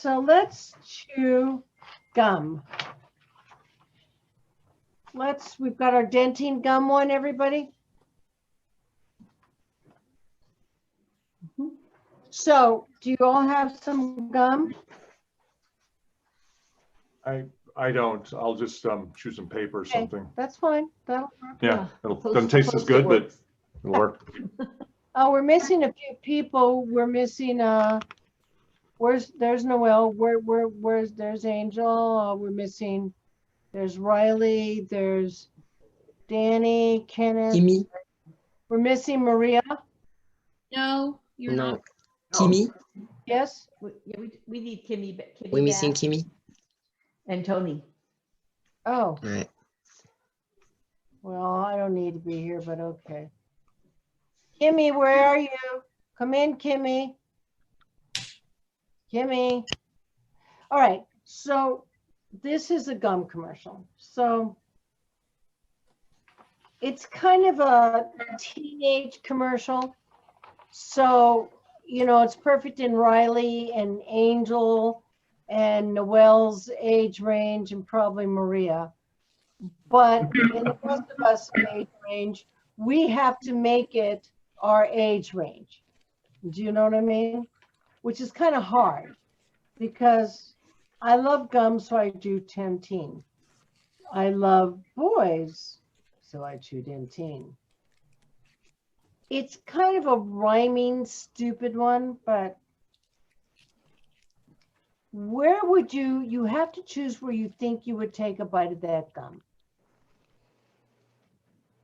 So let's chew gum. We've got our Dentyne gum one, everybody. So do you all have some gum? I don't. I'll just chew some paper or something. That's fine. That'll work. Yeah, it doesn't taste as good, but it'll work. Oh, we're missing a few people. We're missing there's Noel. There's Angel. We're missing. There's Riley. There's Danny, Kenneth. Kimmy? We're missing Maria. No, you're No. not. Kimmy? Yes. We need Kimmy. We're missing back. Kimmy? And Toni. Oh, All right. well, I don't need to be here, but okay. Kimmy, where are you? Come in, Kimmy. Kimmy. All right. So this is a gum commercial. So it's kind of a teenage commercial. So, you know, it's perfect in Riley and Angel and Noel's age range and probably Maria. But in the rest of us age range, we have to make it our age range. Do you know what I mean? Which is kind of hard because I love gum, so I do Dentyne. I love boys, so I chew Dentyne. It's kind of a rhyming, stupid one, but where would you have to choose where you think you would take a bite of that gum.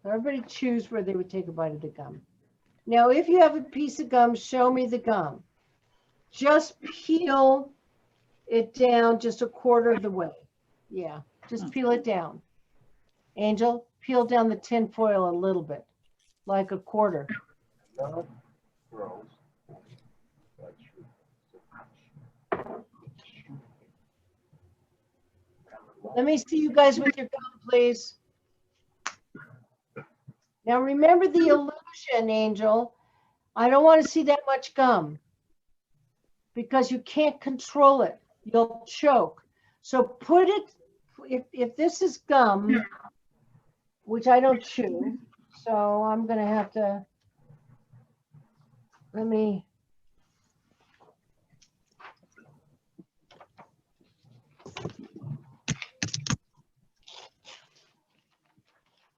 Everybody choose where they would take a bite of the gum. Now, if you have a piece of gum, show me the gum. Just peel it down just a quarter of the way. Yeah, just peel it down. Angel, peel down the tin foil a little bit, like a quarter. Let me see you guys with your gum, please. Now remember the illusion, Angel. I don't want to see that much gum because you can't control it. You'll choke. So put it, if this is gum, which I don't chew, so I'm going to have to, let me.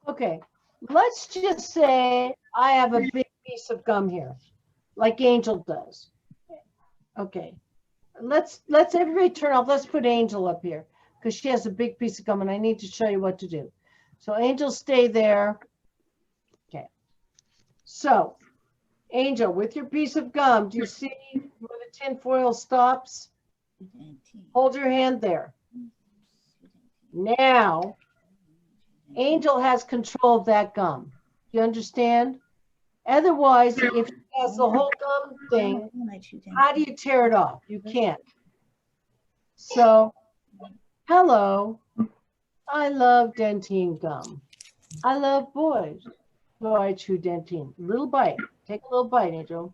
Okay, let's just say I have a big piece of gum here, like Angel does. Okay, let's everybody turn off. Let's put Angel up here because she has a big piece of gum and I need to show you what to do. So Angel, stay there. Okay, so Angel, with your piece of gum, do you see where the tin foil stops? Hold your hand there. Now, Angel has control of that gum. You understand? Otherwise, if she has the whole gum thing, how do you tear it off? You can't. So, hello. I love Dentyne gum. I love boys. So I chew Dentyne. Little bite. Take a little bite, Angel.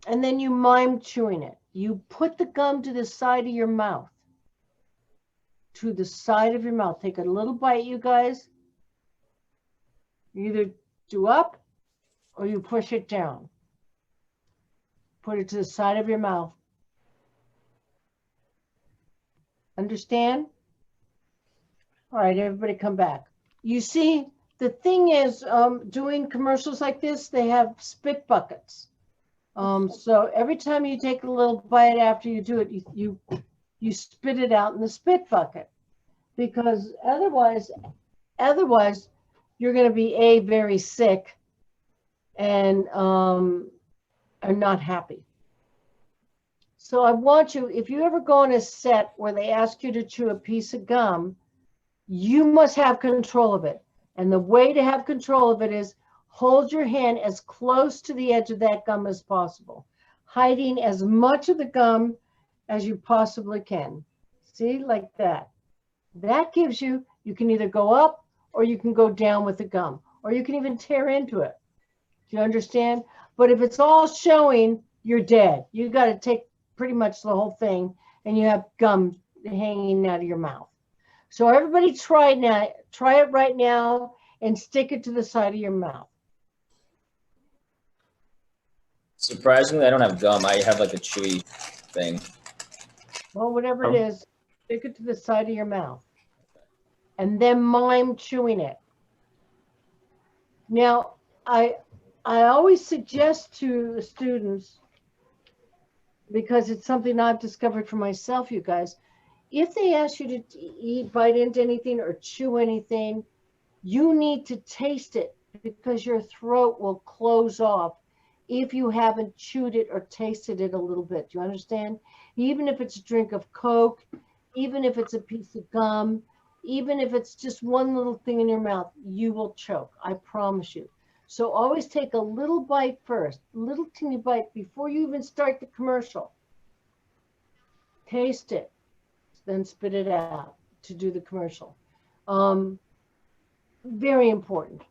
And then you mime chewing it. You put the gum to the side of your mouth. To the side of your mouth. Take a little bite, you guys. You either do up or you push it down. Put it to the side of your mouth. Understand? All right, everybody come back. You see, the thing is, doing commercials like this, they have spit buckets. So every time you take a little bite after you do it, you spit it out in the spit bucket, because otherwise you're going to be very sick and are not happy. So I want you, if you ever go on a set where they ask you to chew a piece of gum, you must have control of it. And the way to have control of it is hold your hand as close to the edge of that gum as possible, hiding as much of the gum as you possibly can. See, like that. That gives you can either go up or you can go down with the gum, or you can even tear into it. Do you understand? But if it's all showing, you're dead. You got to take pretty much the whole thing, and you have gum hanging out of your mouth. So everybody try it now. Try it right now and stick it to the side of your mouth. Surprisingly, I don't have gum. I have like a chewy thing. Well, whatever it is, stick it to the side of your mouth. And then mime chewing it. Now, I always suggest to the students, because it's something I've discovered for myself, you guys, if they ask you to bite into anything or chew anything, you need to taste it because your throat will close off if you haven't chewed it or tasted it a little bit. Do you understand? Even if it's a drink of Coke, even if it's a piece of gum, even if it's just one little thing in your mouth, you will choke. I promise you. So always take a little bite first, a little teeny bite before you even start the commercial. Taste it, then spit it out to do the commercial. Very important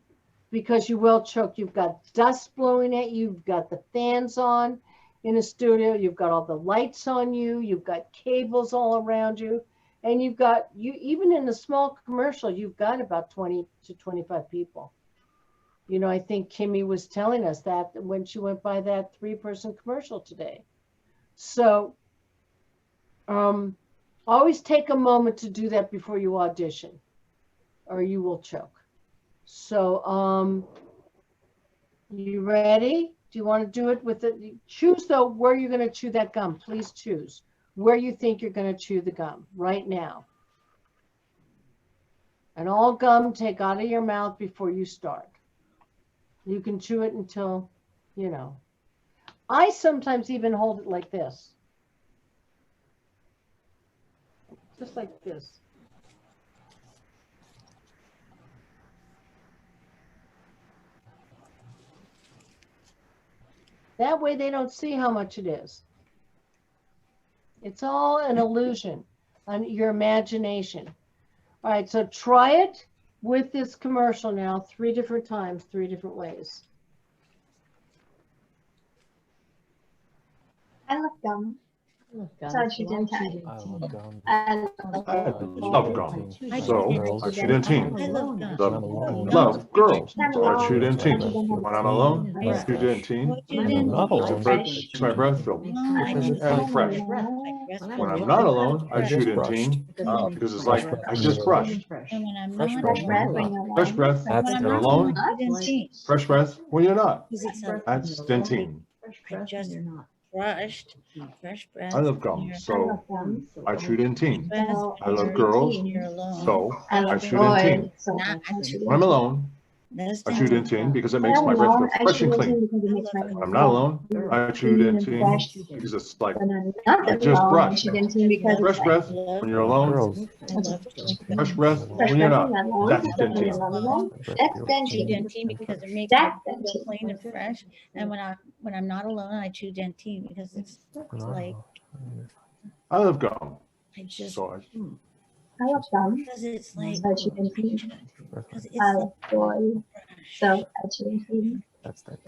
because you will choke. You've got dust blowing at you. You've got the fans on in a studio. You've got all the lights on you. You've got cables all around you. And you've got, even in a small commercial, you've got about 20 to 25 people. You know, I think Kimmy was telling us that when she went by that 3-person commercial today. So always take a moment to do that before you audition or you will choke. So you ready? Do you want to do it with it? Choose though where you're going to chew that gum. Please choose where you think you're going to chew the gum right now. And all gum take out of your mouth before you start. You can chew it until, you know. I sometimes even hold it like this. Just like this. That way they don't see how much it is. It's all an illusion on your imagination. All right, so try it with this commercial now 3 different times, 3 different ways. I love gum. So I chew Dentyne. I love gum. I I love gum, so I chew Dentyne. I love gum. Love girls, so I chew Dentyne. When I'm alone, I chew Dentyne. Makes my breath feel and fresh. When I'm not alone, I chew Dentyne because it's like I just brushed. And when I'm Fresh not breath. alone, Fresh breath That's when when you're I'm alone, not Dentyne, fresh breath when you're not. because it's a That's Dentyne. I just brushed, fresh breath. I love when gum, you're- so I chew Dentyne. breath I when love you're- girls, when you're alone. so I I love chew Dentyne. boys. So Not I chew When I'm Dentyne. alone, That's I chew Dentyne. Dentyne because it When makes I'm my breath feel alone, I fresh chew and Dentyne clean. because it makes my When breath I'm not alone, I chew clean and Dentyne fresh. because it's like When I'm not I just alone, I brushed. chew Dentyne because Fresh it's breath Love when you're alone, Girls. I love Dentyne. fresh breath fresh when you're breath not. when I'm alone. That's When you're Dentyne. not alone, that's Chew Dentyne. Dentyne because it makes my That's breath feel Dentyne. clean and fresh. And when I'm not alone, I chew Dentyne because it's like I love gum, I just so I love gum. because it's like So I chew Dentyne. because it's I like love boys. fresh. So I chew Dentyne. That's that.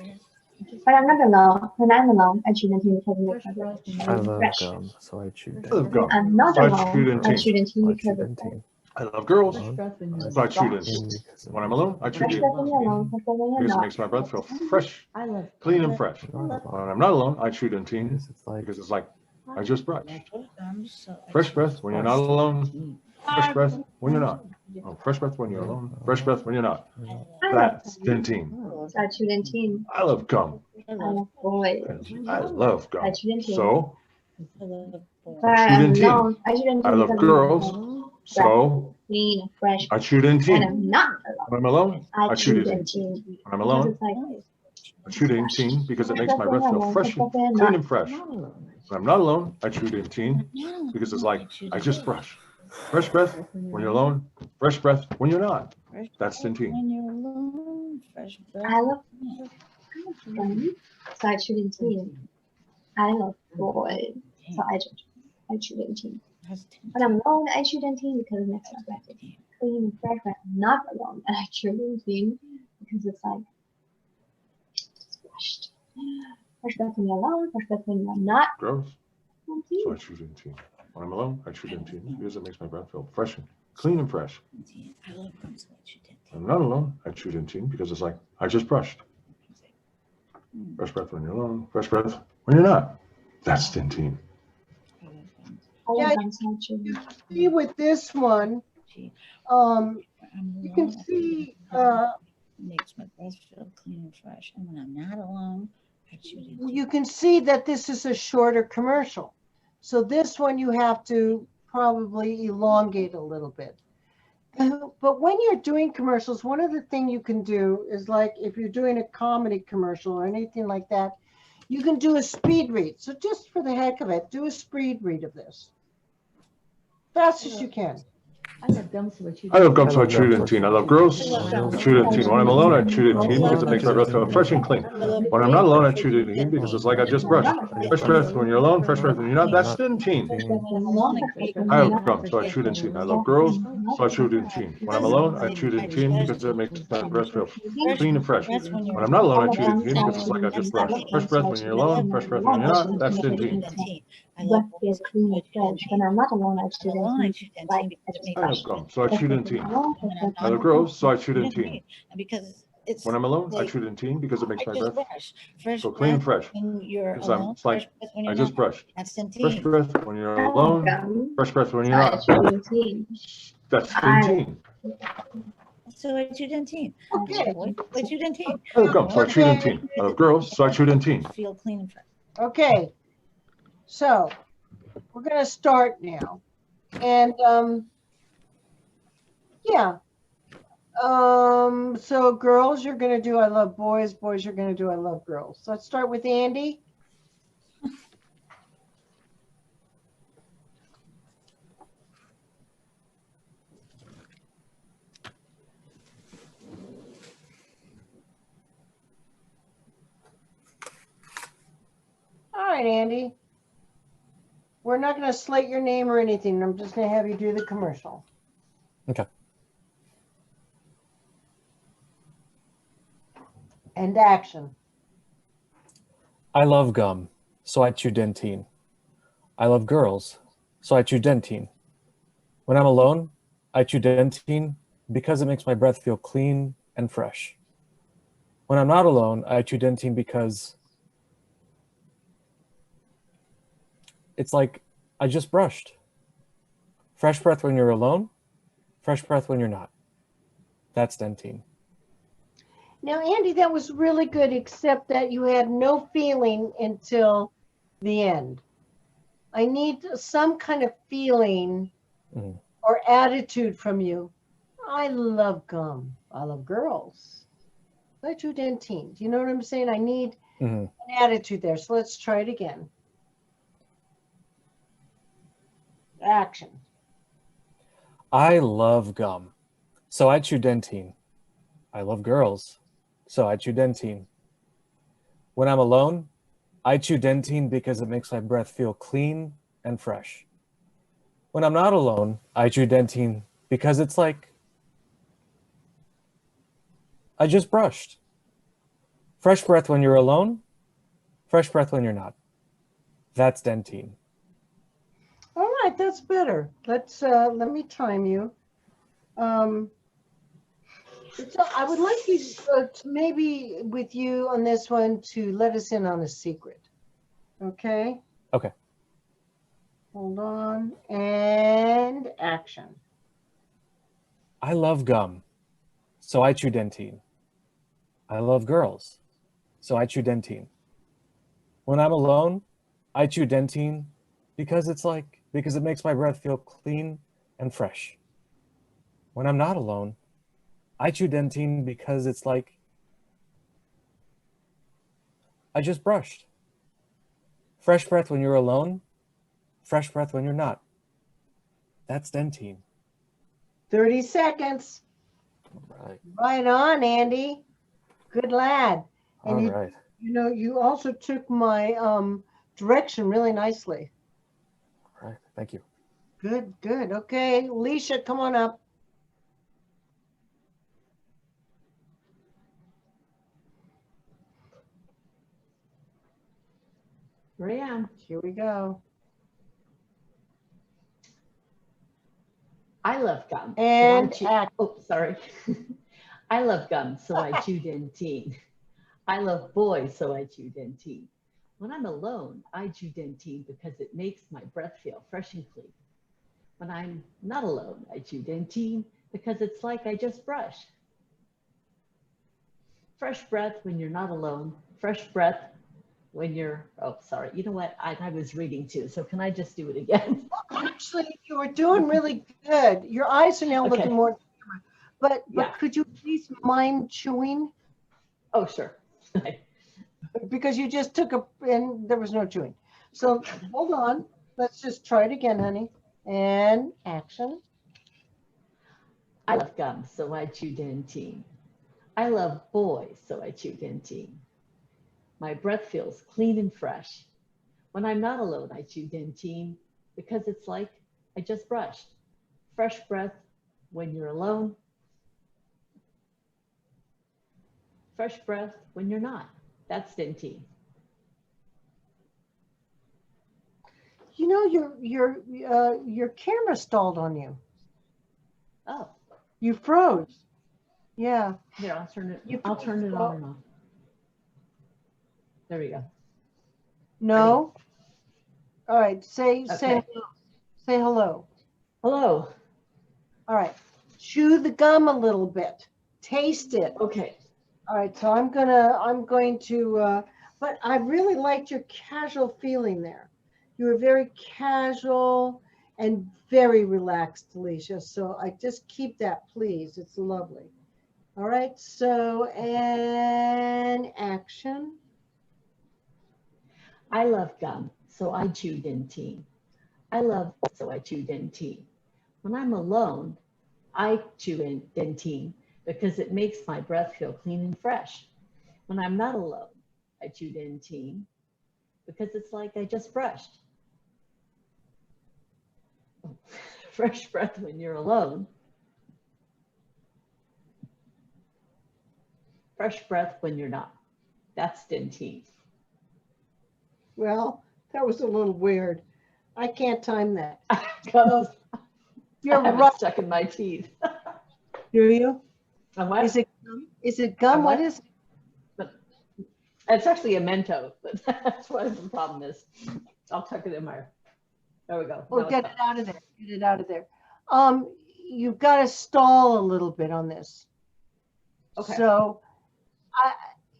When I'm not alone, when I'm alone, I chew Dentyne because it makes my breath I clean and love fresh. gum, so I chew I love Dentyne. gum. I'm not So I alone, chew I Dentyne. chew Dentyne I chew because it's Dentyne. I love girls, Alone, so I chew Dentyne. because When I'm alone, I chew fresh breath when you're Dentyne alone, fresh breath when you're because it not. makes my breath feel fresh, clean and fresh. When I'm not alone, I chew Dentyne because it's like because it's like I just brushed. So I Fresh chew- breath when you're not alone, fresh breath when you're not. Oh, fresh breath when you're alone, fresh breath when you're not. I love That's gum. Dentyne. So I chew Dentyne. I love gum. I I love love boys. I love I gum. chew Dentyne. So I love boys. When chew I'm Dentyne. alone, I chew Dentyne I love because girls, it makes my breath so clean and fresh. I chew When Dentyne. I'm not alone, When I'm alone, I I chew chew Dentyne. Dentyne When I'm because alone, it's like I chew Dentyne because it fresh makes breath my when breath you're feel alone, fresh, fresh breath when you're clean not. and fresh. When I'm not alone, I chew Dentyne because it's like I just brushed. Fresh breath when you're alone, fresh breath when you're not. Fresh That's breath Dentyne. when you're alone. Fresh breath. I love gum, so I chew Dentyne. I love boys, so I chew Dentyne. That's When I'm alone, I chew Dentyne because it makes my breath clean and fresh. When I'm not alone, I chew Dentyne because it's like just brushed. Fresh breath when you're alone. Fresh breath when you're not. Gross. So Dentyne. I chew Dentyne. When I'm alone, I chew Dentyne because it makes my breath feel fresh and clean and fresh. I love gum, so I chew Dentyne. When I'm not alone, I chew Dentyne because it's like I just brushed. Fresh breath when you're alone. Fresh breath when you're not. That's Dentyne. I Yeah, love gum, so I chew Dentyne. See with this one, you can see, Makes my breath feel clean and fresh. And when I'm not alone, I chew Dentyne. you can see that this is a shorter commercial. So this one you have to probably elongate a little bit. But when you're doing commercials, one of the things you can do is, like if you're doing a comedy commercial or anything like that, you can do a speed read. So just for the heck of it, do a speed read of this. Fast as you can. I love gum, so I chew I love gum, so I love chew gum. Dentyne. I love girls, I chew Dentyne. When I'm alone, I chew Dentyne because it makes my breath feel fresh and clean. When I'm not alone, I chew Dentyne because it's like I just brushed. Fresh breath when you're alone, fresh breath when you're not. That's Dentyne. Fresh breath when you're alone. Fresh breath when I you're have not. gum, so I chew Dentyne. I love girls, so I chew Dentyne. When I'm alone, I chew Dentyne because it makes my breath feel clean and fresh. When I'm not alone, I chew Dentyne because it's like I just brushed. Fresh breath when you're alone, fresh breath when you're not. That's Dentyne. Breath feels clean and fresh. When I'm not alone, I chew Dentyne. Like I just I have brushed. gum, so I chew Dentyne. Alone, fresh breath I when love you're not. girls, so I chew Dentyne. Because it's When I'm alone, I chew Dentyne because it makes I my just breath brush. Fresh feel clean and breath fresh. when you're Because alone. it's like Fresh breath when I you're just not. brushed. That's Fresh Dentyne. breath when you're I love alone, gum, fresh breath when so you're I not. chew Dentyne. That's I Dentyne. So I chew Dentyne. Okay. I chew Dentyne. I love gum, so I chew Dentyne. I love girls, so I chew Dentyne. Feel clean and fresh. Okay. So we're going to start now. And yeah. So girls, you're going to do I love boys. Boys, you're going to do I love girls. So let's start with Andy. All right, Andy. We're not going to slate your name or anything. I'm just going to have you do the commercial. Okay. And action. I love gum, so I chew Dentyne. I love girls, so I chew Dentyne. When I'm alone, I chew Dentyne because it makes my breath feel clean and fresh. When I'm not alone, I chew Dentyne because it's like I just brushed. Fresh breath when you're alone, fresh breath when you're not. That's Dentyne. Now, Andy, that was really good, except that you had no feeling until the end. I need some kind of feeling or attitude from you. I love gum. I love girls. I chew Dentyne. Do you know what I'm saying? I need an attitude there. So let's try it again. Action. I love gum, so I chew Dentyne. I love girls, so I chew Dentyne. When I'm alone, I chew Dentyne because it makes my breath feel clean and fresh. When I'm not alone, I chew Dentyne because it's like I just brushed. Fresh breath when you're alone, fresh breath when you're not. That's Dentyne. All right, that's better. Let's let me time you. So I would like you to maybe with you on this one to let us in on a secret. Okay? Okay. Hold on. And action. I love gum, so I chew Dentyne. I love girls, so I chew Dentyne. When I'm alone, I chew Dentyne because it makes my breath feel clean and fresh. When I'm not alone, I chew Dentyne because it's like I just brushed. Fresh breath when you're alone, fresh breath when you're not. That's Dentyne. 30 seconds. Right. Right on, Andy. Good lad. And All right. you know, you also took my direction really nicely. All right. Thank you. Good, good. Okay, Alicia, come on up. Here I am. Here we go. I love gum. And so I oh, sorry. I love gum, so I chew Dentyne. I love boys, so I chew Dentyne. When I'm alone, I chew Dentyne because it makes my breath feel fresh and clean. When I'm not alone, I chew Dentyne because it's like I just brushed. Fresh breath when you're not alone. Fresh breath when you're, oh, sorry. You know what? I was reading too, so can I just do it again? actually, you were doing really good. Your eyes are now Okay. looking more, but Yeah. could you please mind chewing? Oh, sure. Because you just took and there was no chewing. So hold on. Let's just try it again, honey. And action. I love gum, so I chew Dentyne. I love boys, so I chew Dentyne. My breath feels clean and fresh. When I'm not alone, I chew Dentyne because it's like I just brushed. Fresh breath when you're alone. Fresh breath when you're not. That's Dentyne. You know, your camera stalled on you. Oh, You froze. Yeah. here, I'll turn it. You I'll turn it on and off. There we go. No. All right. Say Okay. hello. Hello. All right. Chew the gum a little bit. Taste it. Okay. All right. So I'm going to. But I really liked your casual feeling there. You were very casual and very relaxed, Alicia. So I just keep that, please. It's lovely. All right. So and action. I love gum, so I chew Dentyne. I love so I chew Dentyne. When I'm alone, I chew Dentyne because it makes my breath feel clean and fresh. When I'm not alone, I chew Dentyne because it's like I just brushed. Fresh breath when you're alone. Fresh breath when you're not. That's Dentyne. Well, that was a little weird. I can't time that. Because You're I have right. it stuck in my teeth. Do you? What? Is it gum? Is it gum? What is it? It's actually a Mento, but that's what the problem is. I'll tuck it in my, there we go. Oh, get it out of there. Get it out of there. You've got to stall a little bit on this. Okay. So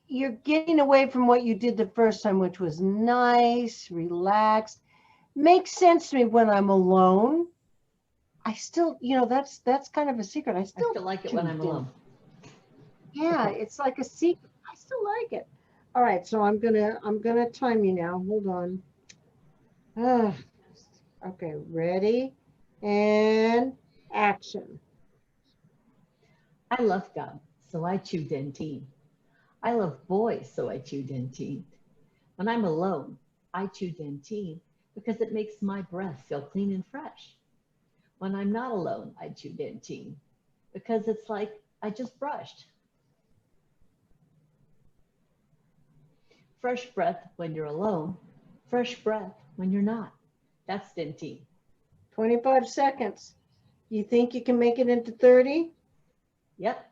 you're getting away from what you did the first time, which was nice, relaxed. Makes sense to me when I'm alone. I still, that's kind of a secret. I I still feel like it when I'm alone. Yeah, it's like a secret. I still like it. All right, so I'm gonna time you now. Hold on. Okay, ready and action. I love gum, so I chew Dentyne. I love boys, so I chew Dentyne. When I'm alone, I chew Dentyne because it makes my breath feel clean and fresh. When I'm not alone, I chew Dentyne because it's like I just brushed. Fresh breath when you're alone, fresh breath when you're not. That's Dentyne. 25 seconds. You think you can make it into 30? Yep,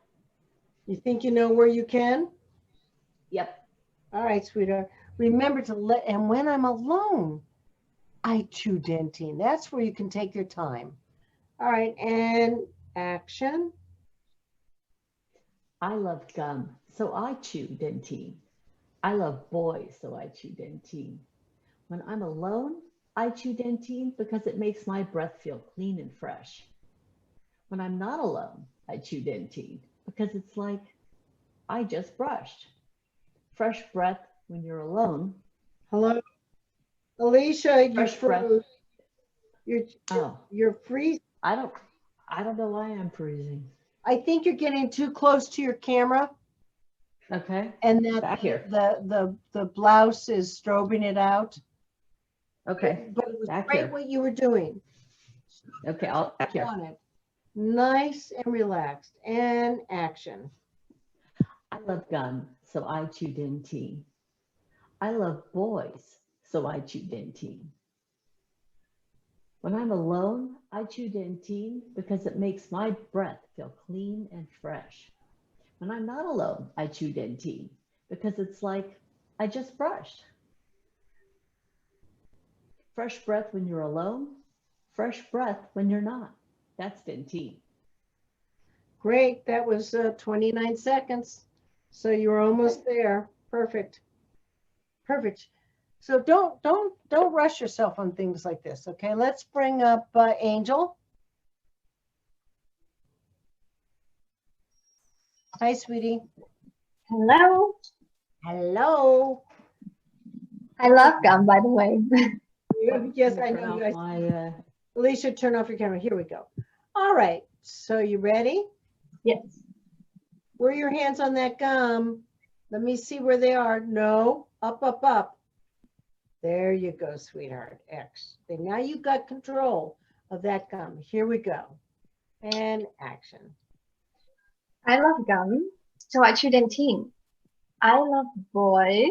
You think you know where you can? yep. All right, sweetheart. Remember to and when I'm alone, I chew Dentyne. That's where you can take your time. All right, and action. I love gum, so I chew Dentyne. I love boys, so I chew Dentyne. When I'm alone, I chew Dentyne because it makes my breath feel clean and fresh. When I'm not alone, I chew Dentyne because it's like I just brushed. Fresh breath when you're alone. Hello, Alicia. You Fresh breath. froze. Oh, You're freezing. I don't know why I'm freezing. I think you're getting too close to your camera, Okay, and that back here. the blouse is strobing it out. Okay, But it was back great here. what you were doing. Okay, I'll back here. On it. Nice and relaxed. And action. I love gum, so I chew Dentyne. I love boys, so I chew Dentyne. When I'm alone, I chew Dentyne because it makes my breath feel clean and fresh. When I'm not alone, I chew Dentyne because it's like I just brushed. Fresh breath when you're alone, fresh breath when you're not. That's Dentyne. Great. That was 29 seconds. So you were almost there. Perfect. Perfect. So don't rush yourself on things like this. Okay. Let's bring up Angel. Hi, sweetie. Hello. Hello. I love gum, by the way. Yes, I know you guys. Alicia, turn off your camera. Here we go. All right. So you ready? Yes. Where are your hands on that gum? Let me see where they are. No, up, up, up. There you go, sweetheart. X. Now you got control of that gum. Here we go. And action. I love gum, so I chew Dentyne. I love boys,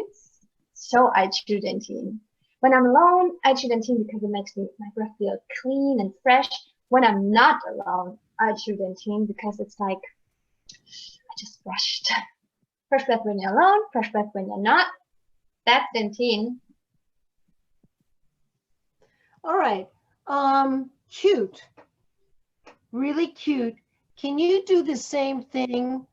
so I chew Dentyne. When I'm alone, I chew Dentyne because it makes my breath feel clean and fresh. When I'm not alone, I chew Dentyne because it's like I just brushed. Fresh breath when you're alone, fresh breath when you're not. That's Dentyne. All right. Cute. Really cute. Can you do the same thing?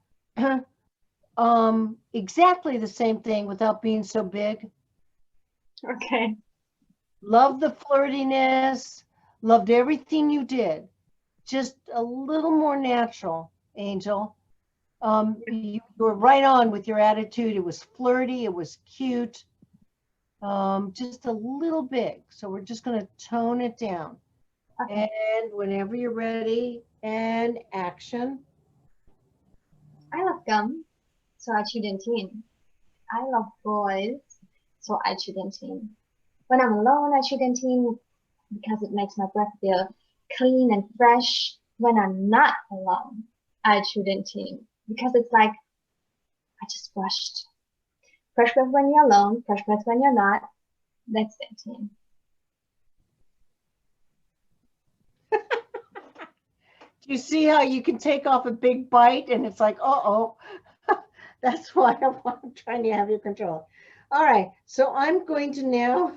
Exactly the same thing without being so big? Okay. Love the flirtiness. Loved everything you did. Just a little more natural, Angel. You were right on with your attitude. It was flirty. It was cute. Just a little big. So we're just going to tone it down. Okay. And whenever you're ready, and action. I love gum, so I chew Dentyne. I love boys, so I chew Dentyne. When I'm alone, I chew Dentyne because it makes my breath feel clean and fresh. When I'm not alone, I chew Dentyne because it's like I just brushed. Fresh breath when you're alone, fresh breath when you're not. That's Dentyne. Do you see how you can take off a big bite and it's like, uh-oh. That's why I'm trying to have your control. All right, so I'm going to now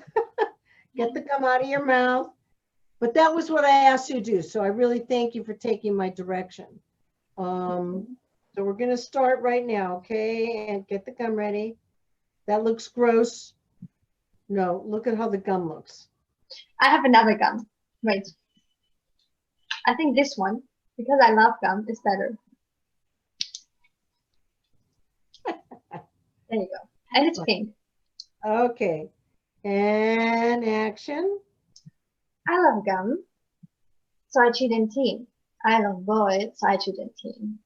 get the gum out of your mouth. But that was what I asked you to do. So I really thank you for taking my direction. So we're going to start right now, okay? And get the gum ready. That looks gross. No, look at how the gum looks. I have another gum. Wait. I think this one, because I love gum, is better. There you go. And it's pink. Okay. And action. I love gum, so I chew Dentyne. I love boys, so I chew Dentyne.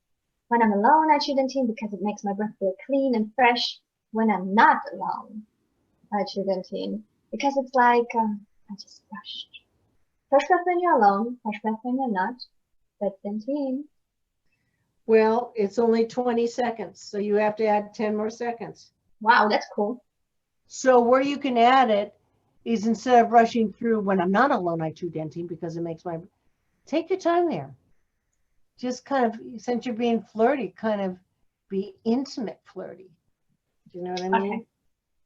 When I'm alone, I chew Dentyne because it makes my breath feel clean and fresh. When I'm not alone, I chew Dentyne because it's like I just brushed. Fresh breath when you're alone, fresh breath when you're not. That's Dentyne. Well, it's only 20 seconds, so you have to add 10 more seconds. Wow, that's cool. So where you can add it is instead of rushing through when I'm not alone, I chew Dentyne because it makes my, take your time there. Just kind of, since you're being flirty, kind of be intimate flirty. Do you know what I mean?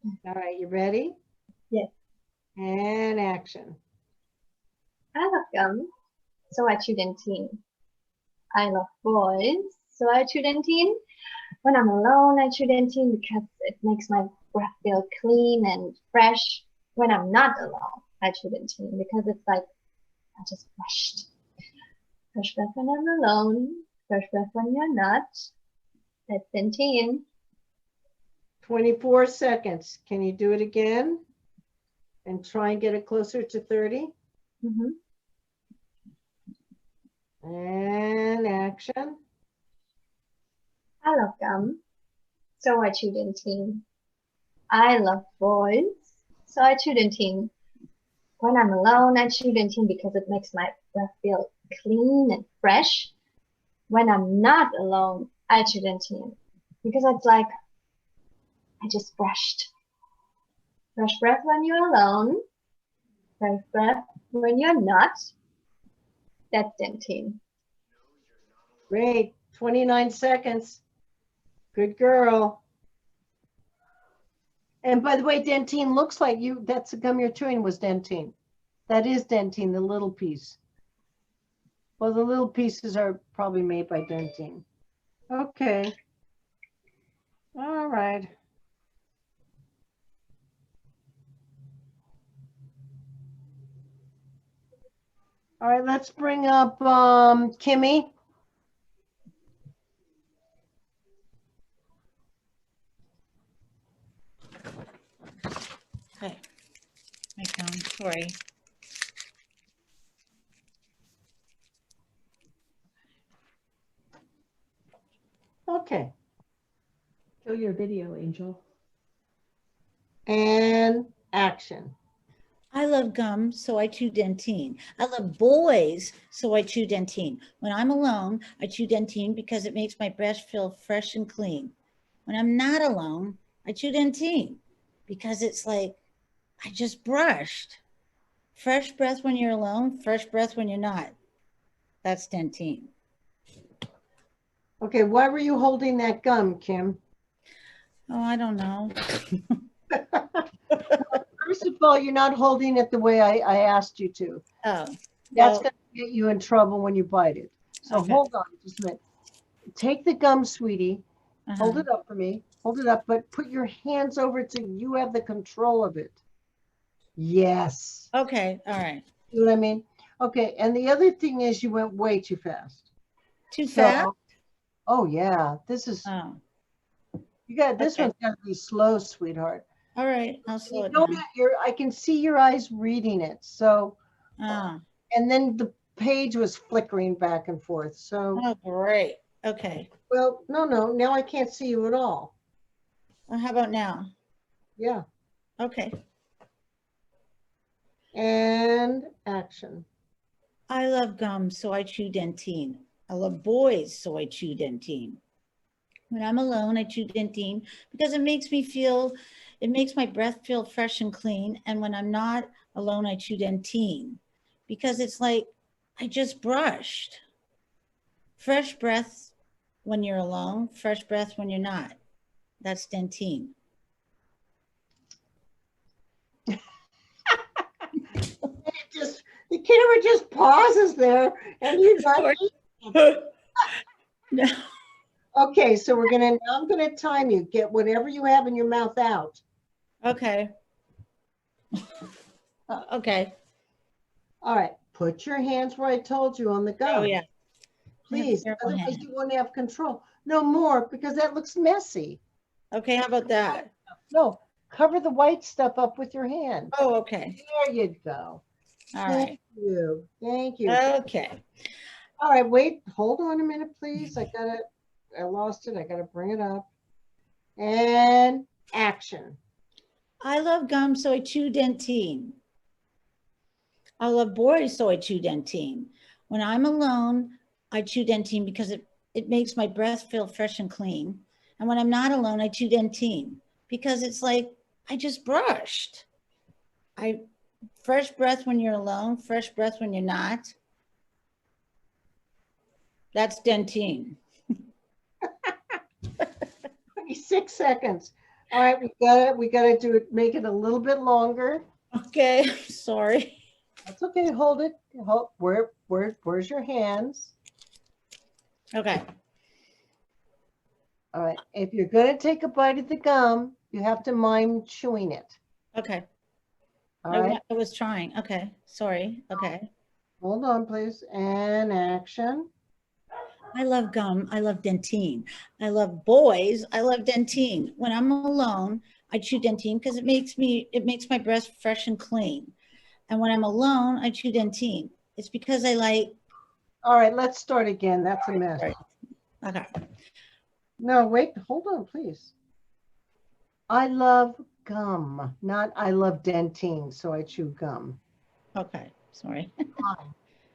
Okay. All right, you ready? Yes. And action. I love gum, so I chew Dentyne. I love boys, so I chew Dentyne. When I'm alone, I chew Dentyne because it makes my breath feel clean and fresh. When I'm not alone, I chew Dentyne because it's like I just brushed. Fresh breath when I'm alone, fresh breath when you're not. That's Dentyne. 24 seconds. Can you do it again? And try and get it closer to 30? Mm-hmm. And action. I love gum, so I chew Dentyne. I love boys, so I chew Dentyne. When I'm alone, I chew Dentyne because it makes my breath feel clean and fresh. When I'm not alone, I chew Dentyne because it's like I just brushed. Fresh breath when you're alone. Fresh breath when you're not. That's Dentyne. Great. 29 seconds. Good girl. And by the way, Dentyne looks like you, that's the gum you're chewing was Dentyne. That is Dentyne, the little piece. Well, the little pieces are probably made by Dentyne. Okay. All right. All right, let's bring up Kimmy. Okay. I found, sorry. Okay. Show your video, Angel. And action. I love gum, so I chew Dentyne. I love boys, so I chew Dentyne. When I'm alone, I chew Dentyne because it makes my breath feel fresh and clean. When I'm not alone, I chew Dentyne because it's like I just brushed. Fresh breath when you're alone, fresh breath when you're not. That's Dentyne. Okay, why were you holding that gum, Kim? Oh, I don't know. First of all, you're not holding it the way I asked you to. Oh, That's well, going to get you in trouble when you bite it. So okay. hold on just a minute. Take the gum, sweetie. Hold Uh-huh. it up for me. Hold it up, but put your hands over it so you have the control of it. Yes. Okay, all right. You know what I mean? Okay, and the other thing is you went way too fast. Too So, fast? oh yeah, this is, Oh, you got, this okay. one's got to be slow, sweetheart. All right, I'll slow You it don't down. have I can see your eyes reading it. So, Oh, and then the page was flickering back and forth. So, oh, great. Okay. well, no, now I can't see you at all. Well, how about now? Yeah. Okay. And action. I love gum, so I chew Dentyne. I love boys, so I chew Dentyne. When I'm alone, I chew Dentyne because it makes my breath feel fresh and clean. And when I'm not alone, I chew Dentyne because it's like I just brushed. Fresh breath when you're alone, fresh breath when you're not. That's Dentyne. The camera just pauses there and you're not. No. Okay, so now I'm gonna time you. Get whatever you have in your mouth out. Okay. Okay. All right, put your hands where I told you on the gum. Oh, yeah. Please, Careful otherwise hand. you won't have control. No more, because that looks messy. Okay, how about that? No, cover the white stuff up with your hand. Oh, okay. There you go. All Thank right. you. Thank you. Okay. All right, wait, hold on a minute, please. I lost it. I gotta bring it up. And action. I love gum, so I chew Dentyne. I love boys, so I chew Dentyne. When I'm alone, I chew Dentyne because it makes my breath feel fresh and clean. And when I'm not alone, I chew Dentyne because it's like I just brushed. Fresh breath when you're alone, fresh breath when you're not. That's Dentyne. 26 seconds. All right, we gotta do it, make it a little bit longer. Okay, sorry. That's okay, hold it. Where's your hands? Okay. All right, if you're gonna take a bite of the gum, you have to mime chewing it. Okay. All right, I was trying. Okay, sorry. Okay. hold on, please, and action. I love gum. I love Dentyne. I love boys. I love Dentyne. When I'm alone, I chew Dentyne because it makes my breath fresh and clean. And when I'm alone, I chew Dentyne. It's because I like. All right, let's start again. That's a mess. Right. Okay. No, wait, hold on, please. I love gum, not I love Dentyne, so I chew gum. Okay. Sorry.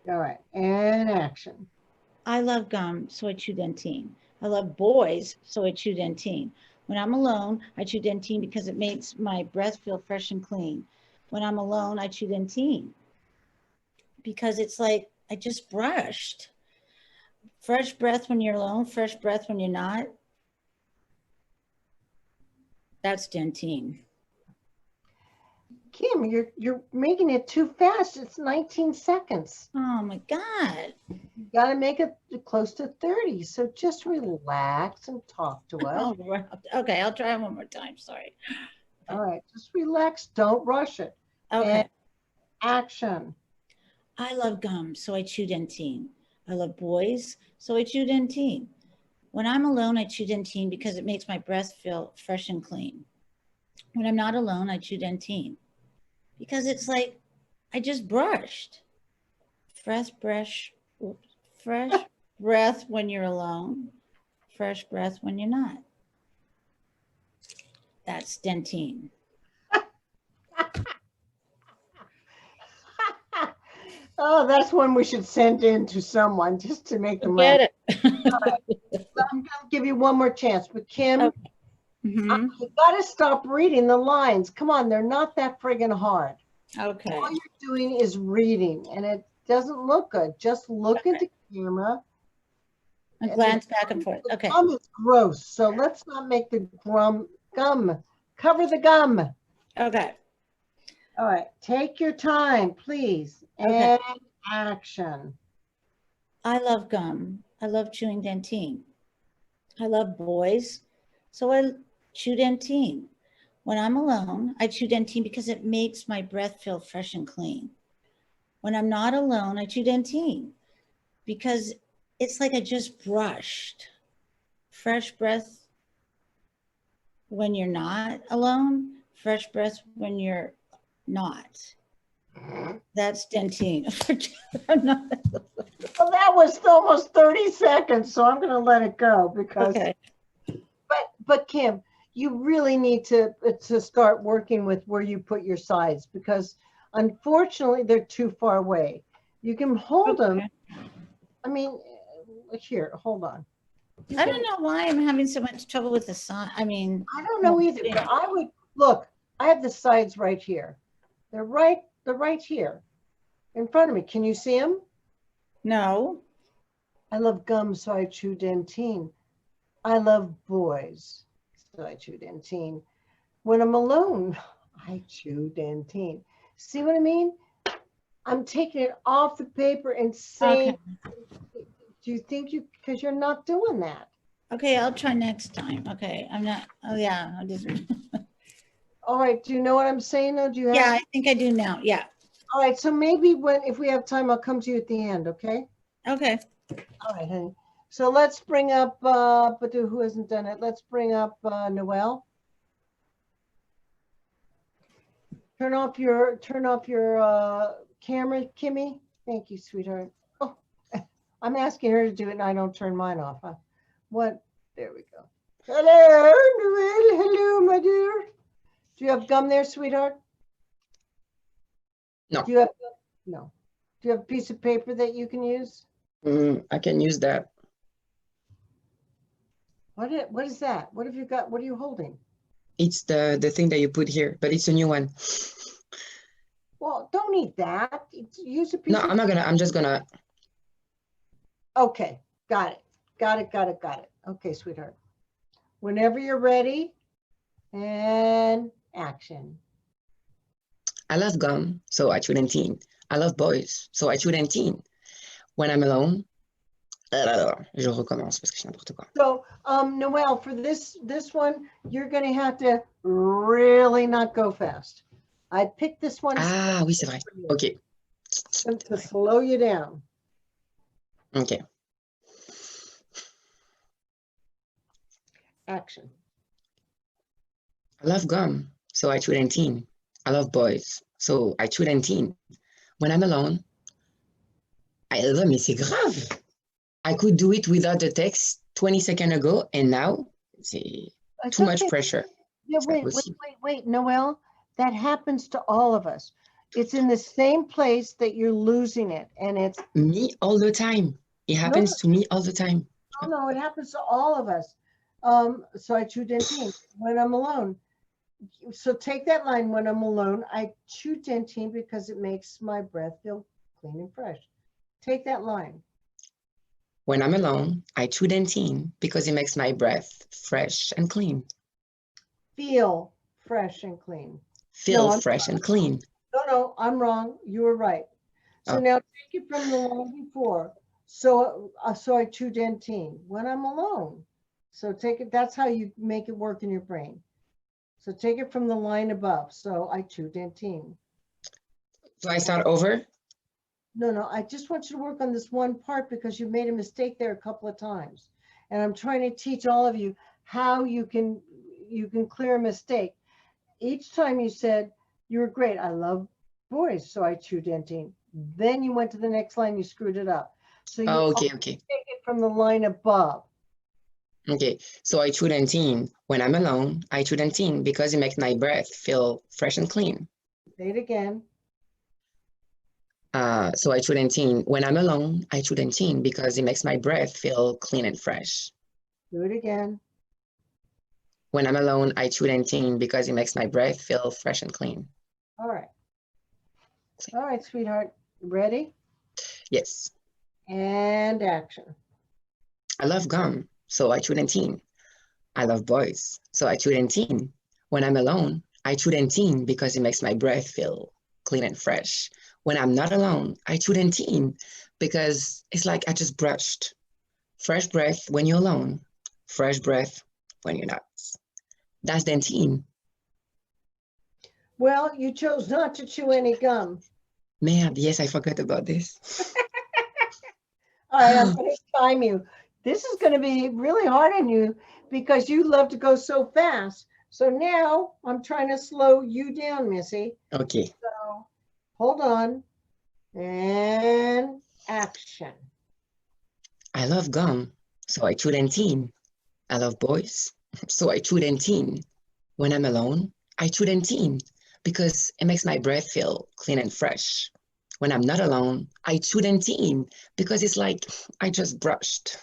All right, and action. I love gum, so I chew Dentyne. I love boys, so I chew Dentyne. When I'm alone, I chew Dentyne because it makes my breath feel fresh and clean. When I'm alone, I chew Dentyne because it's like I just brushed. Fresh breath when you're alone, fresh breath when you're not. That's Dentyne. Kim, you're making it too fast. It's 19 seconds. Oh my God. You got to make it close to 30. So just relax and talk to us. Oh, okay, I'll try one more time. Sorry. All right, just relax. Don't rush it. Okay. And action. I love gum, so I chew Dentyne. I love boys, so I chew Dentyne. When I'm alone, I chew Dentyne because it makes my breath feel fresh and clean. When I'm not alone, I chew Dentyne because it's like I just brushed. Fresh breath when you're alone, fresh breath when you're not. That's Dentyne. Oh, that's one we should send in to someone just to make them Get laugh. it. I'm going to give you one more chance, but Kim, Okay. Mhm. you got to stop reading the lines. Come on, they're not that friggin' hard. Okay. All you're doing is reading, and it doesn't look good. Just look into camera. And glance back and forth. Okay. Gum is gross, so let's not make the gum. Cover the gum. Okay. All right, take your time, please. Okay. And action. I love gum. I love chewing Dentyne. I love boys, so I chew Dentyne. When I'm alone, I chew Dentyne because it makes my breath feel fresh and clean. When I'm not alone, I chew Dentyne because it's like I just brushed. Fresh breath when you're not alone, fresh breath when you're not. That's Dentyne. Well, that was almost 30 seconds, so I'm going to let it go because. Okay. But Kim, you really need to start working with where you put your sides because unfortunately they're too far away. You can hold them. I mean, here, hold on. I don't know why I'm having so much trouble with the sign. I mean, I don't know either, but I would look. I have the sides right here. They're right here in front of me. Can you see them? no. I love gum, so I chew Dentyne. I love boys, so I chew Dentyne. When I'm alone, I chew Dentyne. See what I mean? I'm taking it off the paper and saying, do you think you, because you're not doing that. Okay, I'll try next time. Okay, I'm not, oh yeah, I'll just, All right, do you know what I'm saying though? Do you have? yeah, I think I do now. Yeah. All right, so maybe if we have time, I'll come to you at the end, okay? Okay. All right, honey. So let's bring up, but who hasn't done it? Let's bring up Noelle. Turn off your camera, Kimmy. Thank you, sweetheart. Oh, I'm asking her to do it and I don't turn mine off. Huh? What? There we go. Hello, Noelle. Hello, my dear. Do you have gum there, sweetheart? No. Do you have no? Do you have a piece of paper that you can use? I can use that. What is that? What have you got? What are you holding? It's the thing that you put here, but it's a new one. Well, don't eat that. Use a piece No, of I'm not gonna, I'm just gonna. Okay, got it. Got it. Okay, sweetheart. Whenever you're ready, and action. I love gum, so I chew Dentyne. I love boys, so I chew Dentyne. When I'm alone, je recommence parce que c'est n'importe quoi. So, Noelle, for this one, you're gonna have to really not go fast. I picked this one Ah oui, c'est vrai. Ok. to slow you down. Ok. Action. I love gum, so I chew Dentyne. I love boys, so I chew Dentyne. When I'm alone, mais c'est grave. I could do it without the text 20 seconds ago, and now c'est too much pressure. Yeah, wait, Noelle, that happens to all of us. It's in the same place that you're losing it, and it's me all the time. It happens to me all the time. no, it happens to all of us. So I chew Dentyne when I'm alone. So take that line, when I'm alone, I chew Dentyne because it makes my breath feel clean and fresh. Take that line. When I'm alone, I chew Dentyne because it makes my breath fresh and clean. Feel fresh and clean. Feel No, fresh and clean. No, I'm wrong. You were right. So Oh. now take it from the line before. So I chew Dentyne when I'm alone. So take it, that's how you make it work in your brain. So take it from the line above. So I chew Dentyne. So I start over? No, I just want you to work on this one part because you made a mistake there a couple of times. And I'm trying to teach all of you how you can clear a mistake. Each time you said, you were great, I love boys, so I chew Dentyne. Then you went to the next line, you screwed it up. So you Okay. take it from the line above. Okay, so I chew Dentyne. When I'm alone, I chew Dentyne because it makes my breath feel fresh and clean. Say it again. So I chew Dentyne. When I'm alone, I chew Dentyne because it makes my breath feel clean and fresh. Do it again. When I'm alone, I chew Dentyne because it makes my breath feel fresh and clean. All right. All right, sweetheart. Ready? Yes. And action. I love gum, so I chew Dentyne. I love boys, so I chew Dentyne. When I'm alone, I chew Dentyne because it makes my breath feel clean and fresh. When I'm not alone, I chew Dentyne because it's like I just brushed. Fresh breath when you're alone, fresh breath when you're not. That's Dentyne. Well, you chose not to chew any gum. Merde, yes, I forgot about this. All right, I'm going to time you. This is going to be really hard on you because you love to go so fast. So now I'm trying to slow you down, Missy. Okay. So hold on. And action. I love gum, so I chew Dentyne. I love boys, so I chew Dentyne. When I'm alone, I chew Dentyne because it makes my breath feel clean and fresh. When I'm not alone, I chew Dentyne because it's like I just brushed.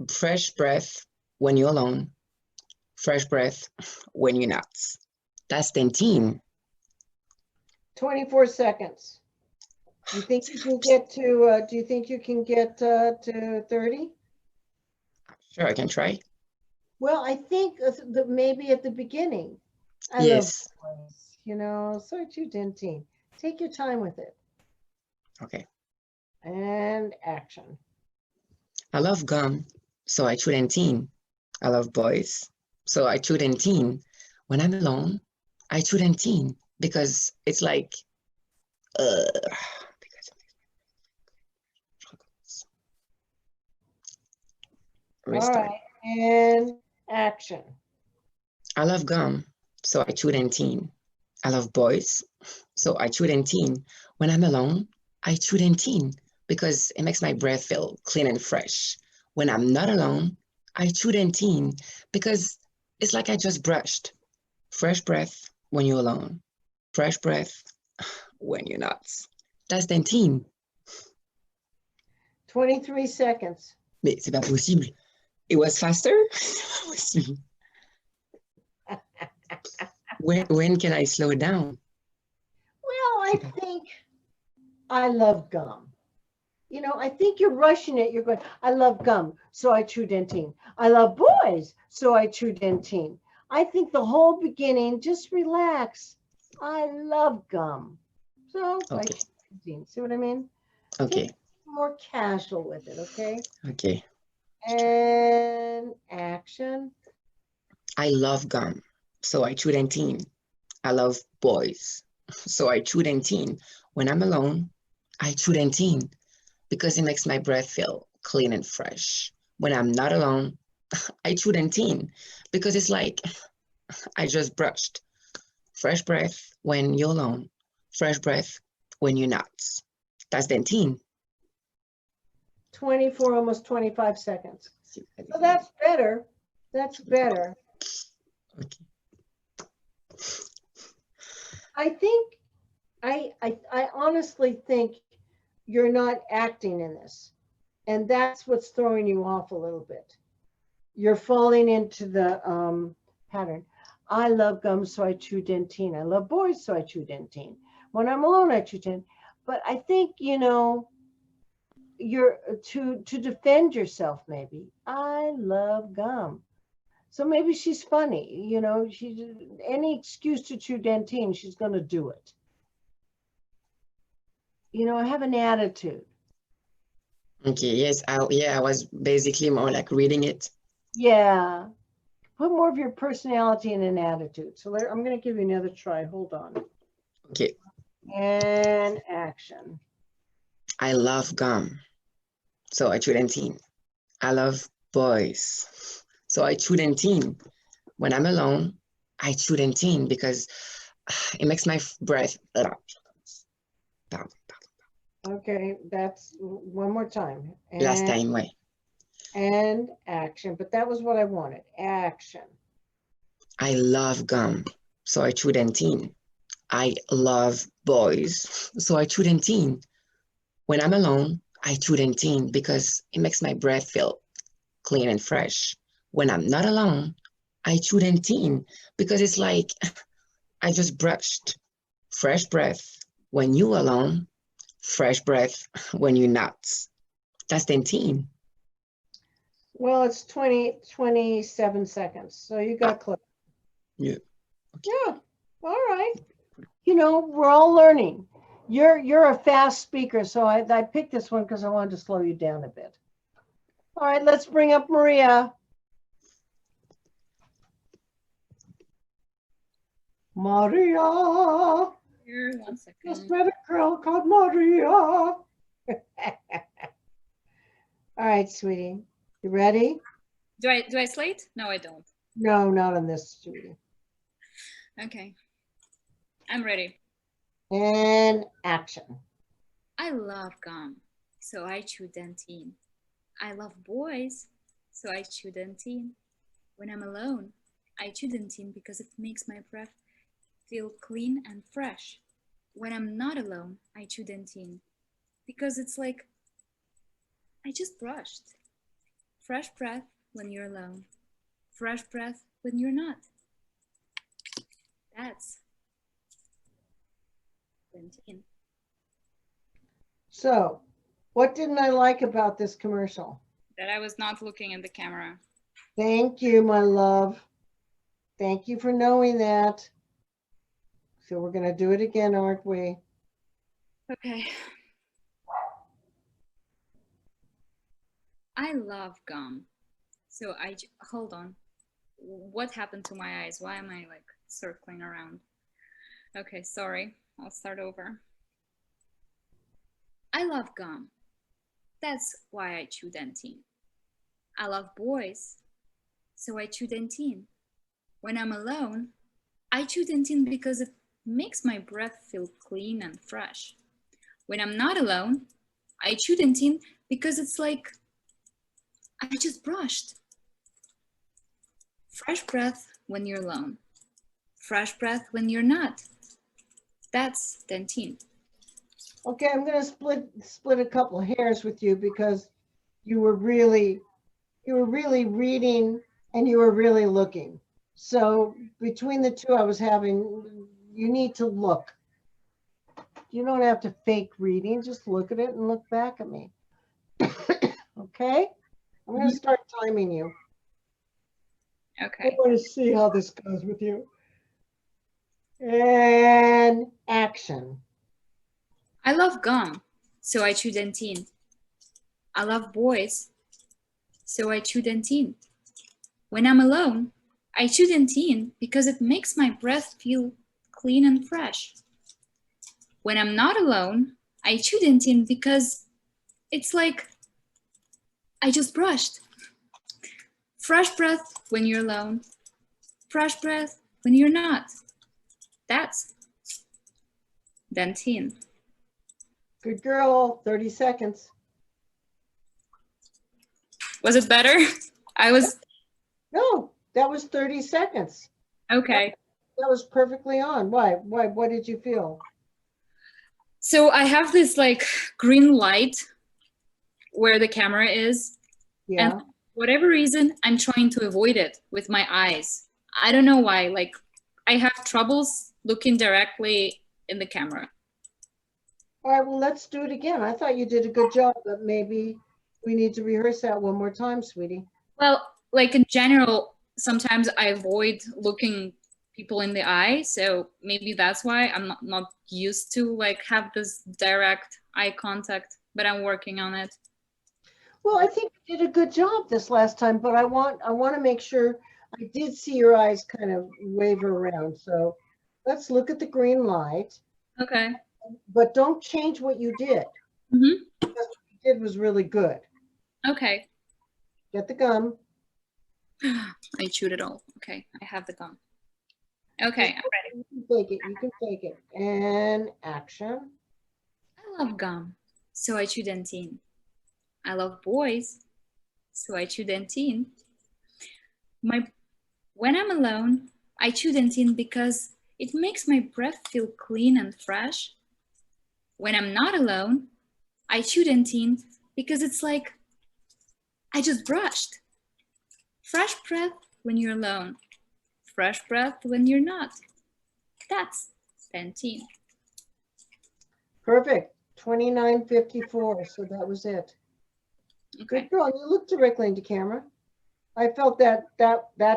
Fresh breath when you're alone, fresh breath when you're not. That's Dentyne. 24 seconds. You think you can get to, do you think you can get to 30? Sure, I can try. Well, I think that maybe at the beginning. Yes. Love boys, you know, so I chew Dentyne. Take your time with it. Okay. And action. I love gum, so I chew Dentyne. I love boys, so I chew Dentyne. When I'm alone, I chew Dentyne because it's like, restart. All right, and action. I love gum, so I chew Dentyne. I love boys, so I chew Dentyne. When I'm alone, I chew Dentyne because it makes my breath feel clean and fresh. When I'm not alone, I chew Dentyne because it's like I just brushed. Fresh breath when you're alone. Fresh breath when you're not. That's Dentyne. 23 seconds. Mais c'est pas possible. It was faster? When can I slow it down? Well, I think I love gum. You know, I think you're rushing it. You're going, I love gum, so I chew Dentyne. I love boys, so I chew Dentyne. I think the whole beginning, just relax. I love gum. So I Okay. chew Dentyne. See what I mean? Okay. Take more casual with it, okay? Okay. And action. I love gum, so I chew Dentyne. I love boys, so I chew Dentyne. When I'm alone, I chew Dentyne because it makes my breath feel clean and fresh. When I'm not alone, I chew Dentyne because it's like I just brushed. Fresh breath when you're alone, fresh breath when you're not. That's Dentyne. 24, almost 25 seconds. So that's better. That's better. Okay. I think, I honestly think you're not acting in this. And that's what's throwing you off a little bit. you're falling into the pattern. I love gum, so I chew Dentyne. I love boys, so I chew Dentyne. When I'm alone, I chew Dentyne. But I think, you know, you're to defend yourself, maybe. I love gum. So maybe she's funny, you know, any excuse to chew Dentyne, she's going to do it. You know, I have an attitude. Okay, yes, I was basically more like reading it. Yeah. Put more of your personality in an attitude. So I'm going to give you another try. Hold on. Okay. And action. I love gum, so I chew Dentyne. I love boys, so I chew Dentyne. When I'm alone, I chew Dentyne because it makes my breath. Okay, that's one more time. Last time, wait. And action, but that was what I wanted. Action. I love gum, so I chew Dentyne. I love boys, so I chew Dentyne. When I'm alone, I chew Dentyne because it makes my breath feel clean and fresh. When I'm not alone, I chew Dentyne because it's like I just brushed. Fresh breath when you alone, fresh breath when you're not. That's Dentyne. Well, it's 27 seconds, so you got close. Yeah. Yeah, all right. You know, we're all learning. You're a fast speaker, so I picked this one because I wanted to slow you down a bit. All right, let's bring up Maria. Maria. Here, 1 second. Just met a girl called Maria. All right, sweetie. You ready? Do I slate? No, I don't. No, not on this, sweetie. Okay. I'm ready. And action. I love gum, so I chew Dentyne. I love boys, so I chew Dentyne. When I'm alone, I chew Dentyne because it makes my breath feel clean and fresh. When I'm not alone, I chew Dentyne because it's like I just brushed. Fresh breath when you're alone. Fresh breath when you're not. That's Dentyne. So, what didn't I like about this commercial? That I was not looking at the camera. Thank you, my love. Thank you for knowing that. So we're going to do it again, aren't we? Okay. I love gum. So hold on. What happened to my eyes? Why am I like circling around? Okay, sorry. I'll start over. I love gum. That's why I chew Dentyne. I love boys, so I chew Dentyne. When I'm alone, I chew Dentyne because it makes my breath feel clean and fresh. When I'm not alone, I chew Dentyne because it's like I just brushed. Fresh breath when you're alone. Fresh breath when you're not. That's Dentyne. Okay, I'm going to split a couple of hairs with you because you were really reading and you were really looking. So between the two, you need to look. You don't have to fake reading, just look at it and look back at me. Okay? I'm going to start timing you. Okay. I want to see how this goes with you. And action. I love gum, so I chew Dentyne. I love boys, so I chew Dentyne. When I'm alone, I chew Dentyne because it makes my breath feel clean and fresh. When I'm not alone, I chew Dentyne because it's like I just brushed. Fresh breath when you're alone. Fresh breath when you're not. That's Dentyne. Good girl, 30 seconds. Was it better? No, that was 30 seconds. Okay. That was perfectly on. Why? What did you feel? So I have this like green light where the camera is. Yeah. And whatever reason, I'm trying to avoid it with my eyes. I don't know why. Like, I have troubles looking directly in the camera. All right, well, let's do it again. I thought you did a good job, but maybe we need to rehearse that one more time, sweetie. Well, like in general, sometimes I avoid looking people in the eye. So maybe that's why I'm not used to like have this direct eye contact, but I'm working on it. Well, I think you did a good job this last time, but I want to make sure I did see your eyes kind of waver around. So let's look at the green light, Okay. but don't change what you did. Mm-hmm. Because what you did was really good. Okay. Get the gum. I chewed it all. Okay, I have the gum. Okay, I'm ready. You can take it. You can take it. And action. I love gum, so I chew Dentyne. I love boys, so I chew Dentyne. When I'm alone, I chew Dentyne because it makes my breath feel clean and fresh. When I'm not alone, I chew Dentyne because it's like I just brushed. Fresh breath when you're alone. Fresh breath when you're not. That's Dentyne. Perfect. 29:54. So that was it. Okay. Good girl. You look directly into camera. I felt that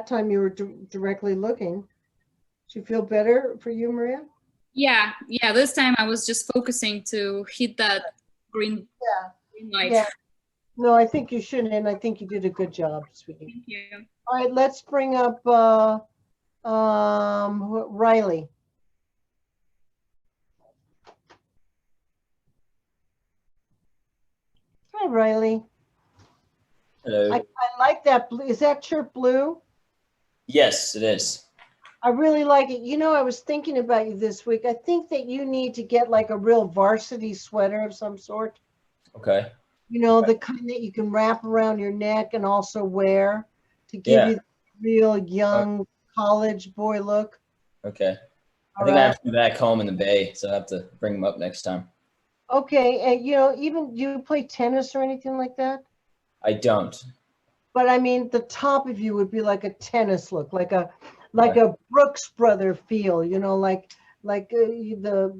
time you were directly looking. Do you feel better for you, Maria? Yeah. This time I was just focusing to hit that green light. Yeah. No, I think you shouldn't, and I think you did a good job, sweetie. Thank you. All right, let's bring up Riley. Hi, Riley. Hello. I like that blue. Is that chirp blue? Yes, it is. I really like it. You know, I was thinking about you this week. I think that you need to get like a real varsity sweater of some sort. Okay. You know, the kind that you can wrap around your neck and also wear to give you the real young college boy look. Okay. I All think I right. have to be back home in the Bay, so I have to bring them up next time. Okay, and you know, even do you play tennis or anything like that? I don't. But I mean, the top of you would be like a tennis look, like a Brooks Brother feel, you know, like the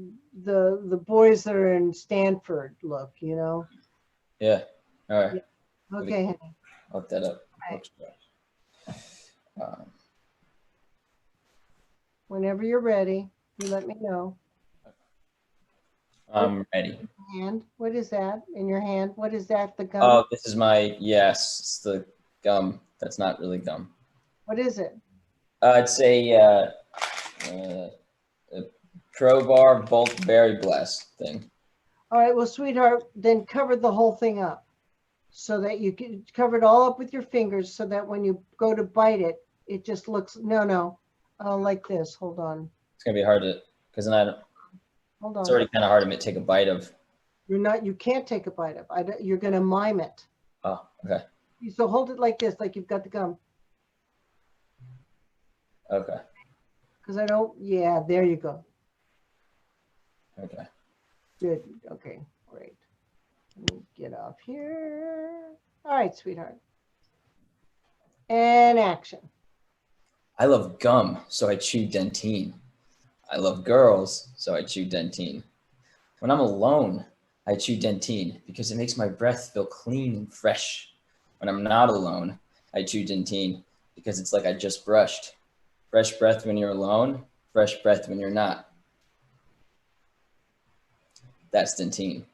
boys that are in Stanford look, you know. Yeah. All right. Yeah. Okay, honey. I'll look that up. Right. Whenever you're ready, you let me know. I'm ready. Hand. What is that in your hand? What is that? The gum? Oh, this is yes, it's the gum. That's not really gum. What is it? It's a crowbar bolt berry blast thing. All right, well, sweetheart, then cover the whole thing up so that you can cover it all up with your fingers so that when you go to bite it, it just looks, like this. Hold on. It's gonna be hard to, because then Hold on. it's already kind of hard to take a bite of. You can't take a bite of. You're going to mime it. Oh, okay. So hold it like this, like you've got the gum. Okay. Because there you go. Okay. Good. Okay, great. Let me get off here. All right, sweetheart. And action. I love gum, so I chew Dentyne. I love girls, so I chew Dentyne. When I'm alone, I chew Dentyne because it makes my breath feel clean and fresh. When I'm not alone, I chew Dentyne because it's like I just brushed. Fresh breath when you're alone, fresh breath when you're not. That's Dentyne.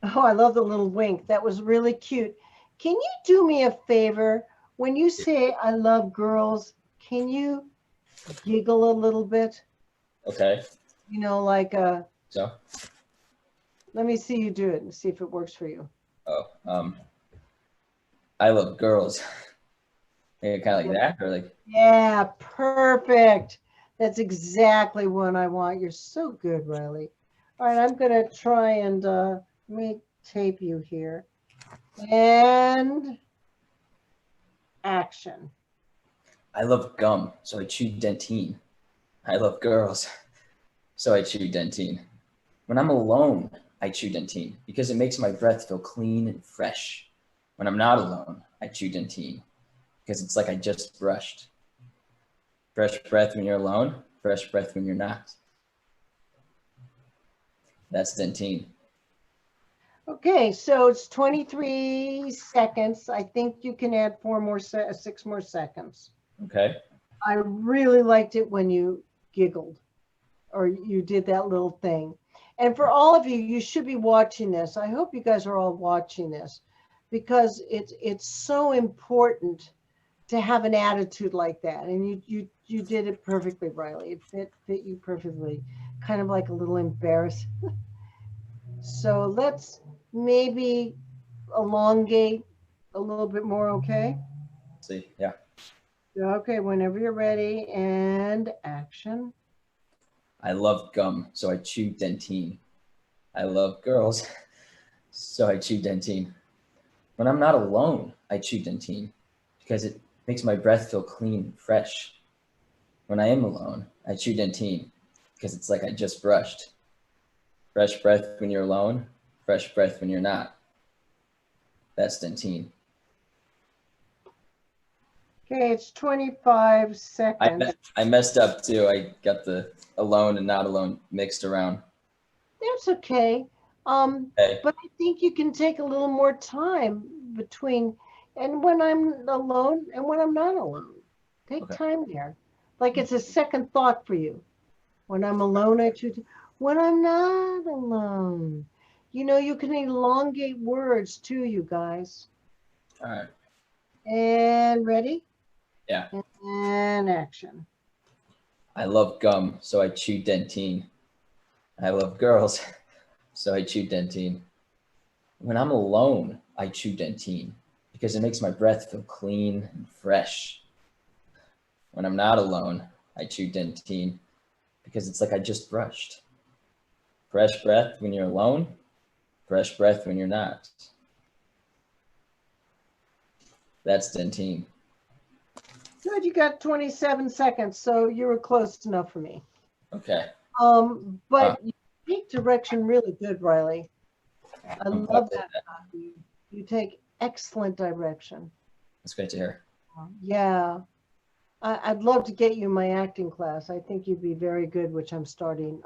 Oh, I love the little wink. That was really cute. Can you do me a favor? When you say I love girls, can you giggle a little bit? Okay. You know, like So? Let me see you do it and see if it works for you. Oh, I love girls. Maybe kind of like that, or like. Yeah, perfect. That's exactly what I want. You're so good, Riley. All right, I'm gonna try and let me tape you here. And action. I love gum, so I chew Dentyne. I love girls, so I chew Dentyne. When I'm alone, I chew Dentyne because it makes my breath feel clean and fresh. When I'm not alone, I chew Dentyne because it's like I just brushed. Fresh breath when you're alone, fresh breath when you're not. That's Dentyne. Okay, so it's 23 seconds. I think you can add 6 more seconds. Okay. I really liked it when you giggled or you did that little thing. And for all of you, you should be watching this. I hope you guys are all watching this because it's so important to have an attitude like that. And you did it perfectly, Riley. It fit you perfectly, kind of like a little embarrassed. So let's maybe elongate a little bit more, okay? See, yeah. Okay, whenever you're ready, and action. I love gum, so I chew Dentyne. I love girls, so I chew Dentyne. When I'm not alone, I chew Dentyne because it makes my breath feel clean and fresh. When I am alone, I chew Dentyne because it's like I just brushed. Fresh breath when you're alone, fresh breath when you're not. That's Dentyne. Okay, it's 25 seconds. I messed up too. I got the alone and not alone mixed around. That's okay. Okay. But I think you can take a little more time between and when I'm alone and when I'm not alone. Take Okay. time there. Like it's a second thought for you. When I'm alone, I choose. When I'm not alone. You know, you can elongate words too, you guys. All right. And ready? Yeah. And action. I love gum, so I chew Dentyne. I love girls, so I chew Dentyne. When I'm alone, I chew Dentyne because it makes my breath feel clean and fresh. When I'm not alone, I chew Dentyne because it's like I just brushed. Fresh breath when you're alone, fresh breath when you're not. That's Dentyne. Good, you got 27 seconds, so you were close enough for me. Okay. But you take direction really good, Riley. I love that. You take excellent direction. That's great to hear. Yeah. I'd love to get you in my acting class. I think you'd be very good, which I'm starting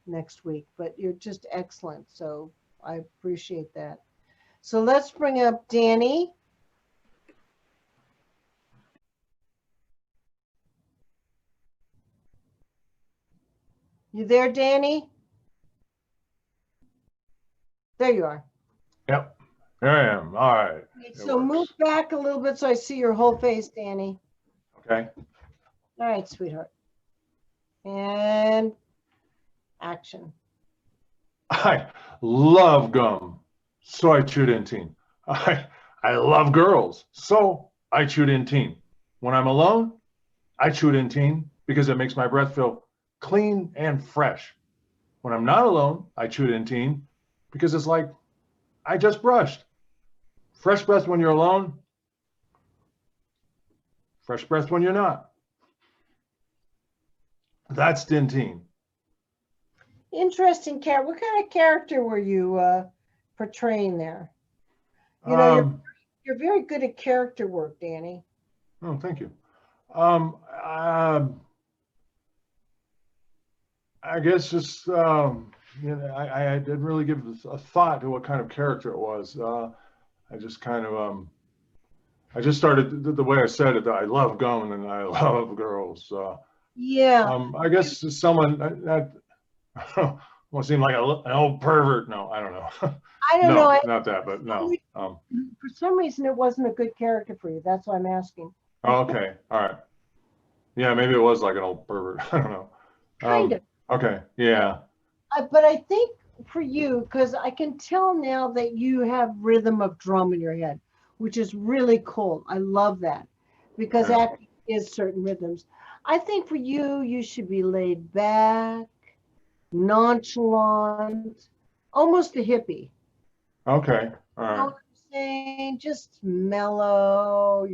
next week, but you're just excellent. So I appreciate that. So let's bring up Danny. You there, Danny? There you are. Yep, here I am. All right. So move back a little bit so I see your whole face, Danny. Okay. All right, sweetheart. And action. I love gum, so I chew Dentyne. I love girls, so I chew Dentyne. When I'm alone, I chew Dentyne because it makes my breath feel clean and fresh. When I'm not alone, I chew Dentyne because it's like I just brushed. Fresh breath when you're alone, fresh breath when you're not. That's Dentyne. Interesting character. What kind of character were you portraying there? You know, you're very good at character work, Danny. Oh, thank you. I guess just you know, I didn't really give a thought to what kind of character it was. I just kind of I just started the way I said it. I love gum and I love girls. Yeah. I guess someone that won't seem like an old pervert. No, I don't know. I don't No, know. not that, but no. For some reason, it wasn't a good character for you. That's why I'm asking. Oh, okay, all right. Yeah, maybe it was like an old pervert. I don't know. Kind of. Okay, yeah. But I think for you, because I can tell now that you have rhythm of drum in your head, which is really cool. I love that because Yeah. acting is certain rhythms. I think for you, you should be laid back, nonchalant, almost a hippie. Okay, all You know right. what I'm saying? Just mellow.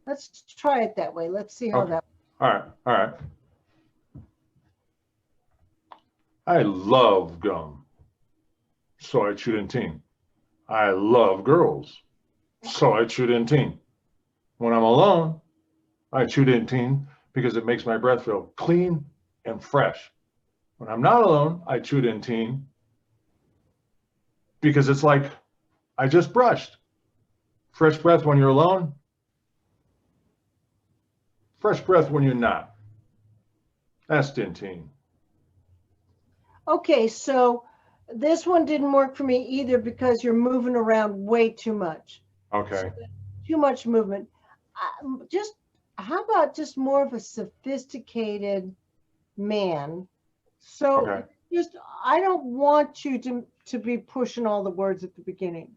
Let's try it that way. Let's see how Okay. that. All right, all right. I love gum, so I chew Dentyne. I love girls, so I chew Dentyne. When I'm alone, I chew Dentyne because it makes my breath feel clean and fresh. When I'm not alone, I chew Dentyne because it's like I just brushed. Fresh breath when you're alone, fresh breath when you're not. That's Dentyne. Okay, so this one didn't work for me either because you're moving around way too much. Okay. Too much movement. Just how about just more of a sophisticated man? So Okay. just I don't want you to be pushing all the words at the beginning.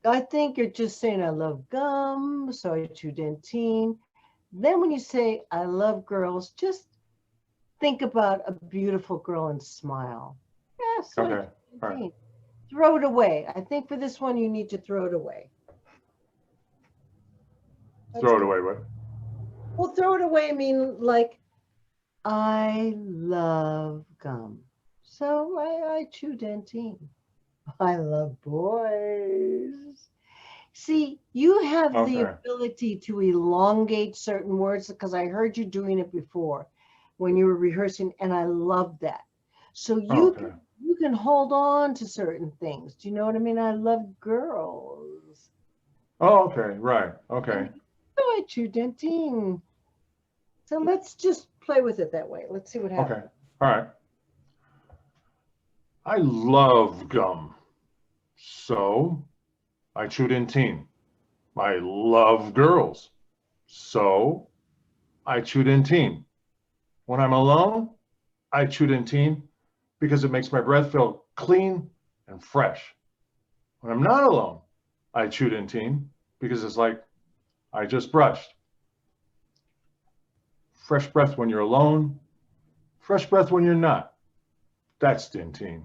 I think you're just saying I love gum, so I chew Dentyne. Then when you say I love girls, just think about a beautiful girl and smile. Yeah, so Okay. All right. throw it away. I think for this one you need to throw it away. Throw it away. What? Well, throw it away. I mean, like, I love gum, so I chew Dentyne. I love boys. See, you have the Okay. ability to elongate certain words because I heard you doing it before when you were rehearsing, and I love that. So Okay. you can hold on to certain things. Do you know what I mean? I love girls. Oh, okay. Right. Okay. So I chew Dentyne. So let's just play with it that way. Let's see what happens. Okay. All right. I love gum, so I chew Dentyne. I love girls, so I chew Dentyne. When I'm alone, I chew Dentyne because it makes my breath feel clean and fresh. When I'm not alone, I chew Dentyne because it's like I just brushed. Fresh breath when you're alone, fresh breath when you're not. That's Dentyne.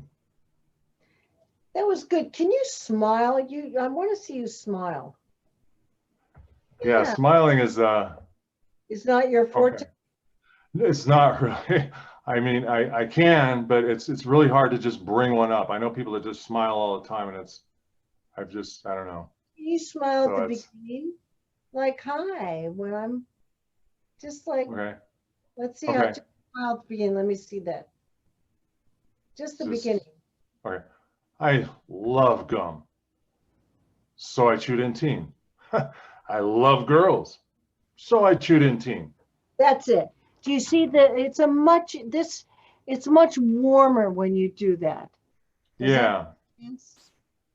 That was good. Can you smile? I want to see you smile. Yeah, smiling is It's not your forte. okay. It's not really. I mean, I can, but it's really hard to just bring one up. I know people that just smile all the time, and I don't know. Can you smile So at the beginning? Like, hi, when I'm just like, Okay. let's see how to smile at the beginning. Let me see that. Just the beginning. Okay. I love gum, so I chew Dentyne. I love girls, so I chew Dentyne. That's it. Do you see that it's much warmer when you do that. Yeah.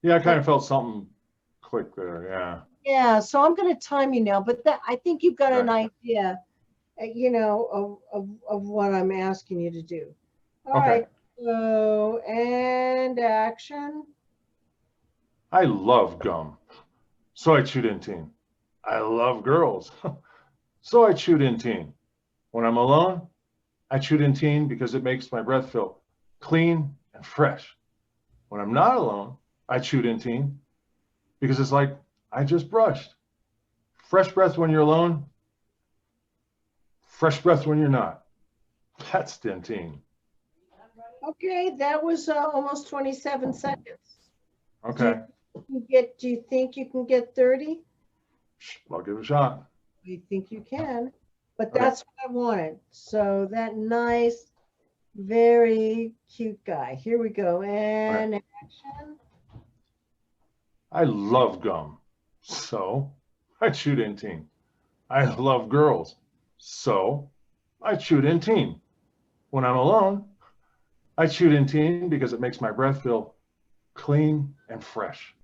Yeah, I kind of felt something click there. Yeah. Yeah, so I'm going to time you now, but I think you've got an idea, of what I'm asking you to do. All right. So, and action. I love gum, so I chew Dentyne. I love girls, so I chew Dentyne. When I'm alone, I chew Dentyne because it makes my breath feel clean and fresh. When I'm not alone, I chew Dentyne because it's like I just brushed. Fresh breath when you're alone, fresh breath when you're not. That's Dentyne. Okay, that was almost 27 seconds. Okay. Do you think you can get 30? I'll give it a shot. I think you can, but that's what I wanted. So that nice, very cute guy. Here we go. And action. I love gum, so I chew Dentyne. I love girls, so I chew Dentyne. When I'm alone, I chew Dentyne because it makes my breath feel clean and fresh.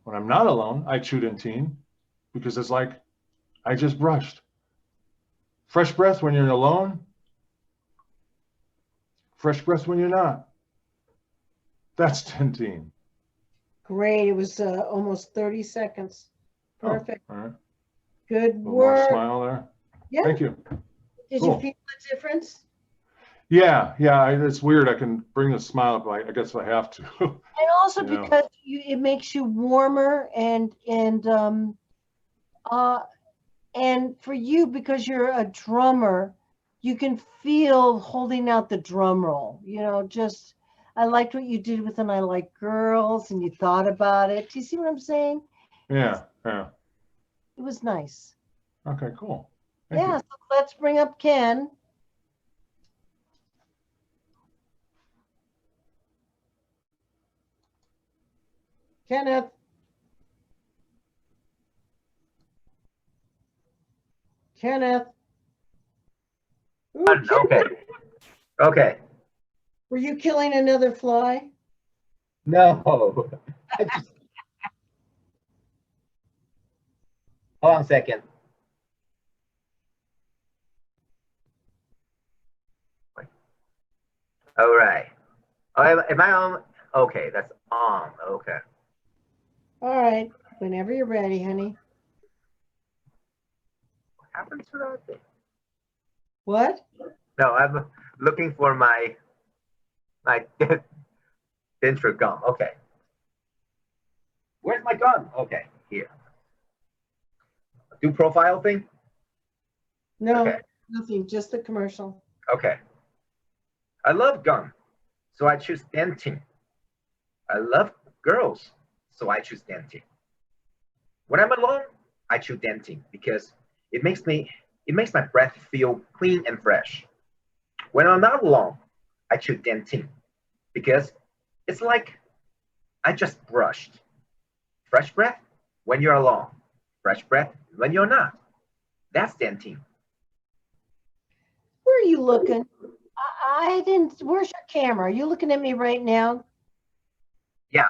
When I'm not alone, I chew Dentyne because it's like I just brushed. Fresh breath when you're alone, fresh breath when you're not. That's Dentyne. Great. It was almost 30 seconds. Perfect. All right. Good A little work. more smile there. Yeah. Thank you. Did you feel the difference? Yeah, it's weird. I can bring the smile up. I guess I have to. And also because it makes you warmer and for you, because you're a drummer, you can feel holding out the drum roll. Just I liked what you did with "and I like girls," and you thought about it. Do you see what I'm saying? Yeah, yeah. It was nice. Okay, cool. Thank Yeah, you. so let's bring up Ken. Kenneth. Kenneth. Ooh, Kenneth, Okay. Okay. were you killing another fly? No. Hold on a second. All right. Oh, am I on? Okay, that's on. Okay. All right, whenever you're ready, honey. What happened to that thing? What? No, I'm looking for my denture gum. Okay. Where's my gum? Okay, here. Do profile thing? No, Okay. nothing, just the commercial. Okay. I love gum, so I choose Dentyne. I love girls, so I choose Dentyne. When I'm alone, I choose Dentyne because it makes my breath feel clean and fresh. When I'm not alone, I choose Dentyne because it's like I just brushed. Fresh breath when you're alone. Fresh breath when you're not. That's Dentyne. Where are you looking? I didn't, where's your camera? Are you looking at me right now? Yeah.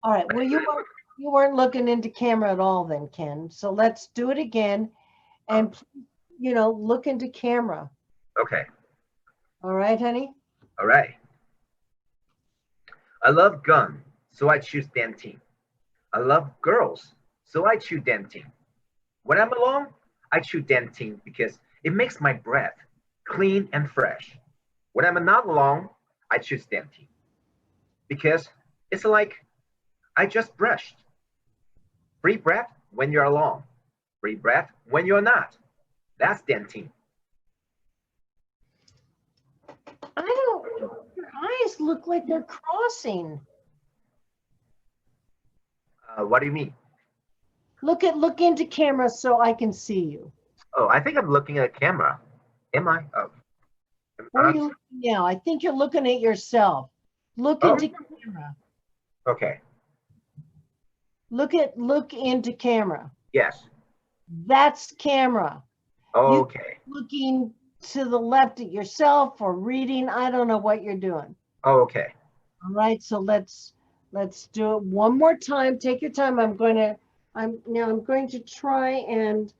All right, well, you weren't looking into camera at all then, Ken. So let's do it again and, look into camera. Okay. All right, honey? All right. I love gum, so I choose Dentyne. I love girls, so I choose Dentyne. When I'm alone, I choose Dentyne because it makes my breath clean and fresh. When I'm not alone, I choose Dentyne because it's like I just brushed. Free breath when you're alone. Free breath when you're not. That's Dentyne. Your eyes look like they're crossing. What do you mean? Look into camera so I can see you. Oh, I think I'm looking at a camera. Am I? Oh. Where are you looking now? I think you're looking at yourself. Look into camera. Okay. Look into camera. Yes. That's camera. Okay. You're looking to the left at yourself or reading. I don't know what you're doing. Okay. All right, so let's do it one more time. Take your time. I'm going to try and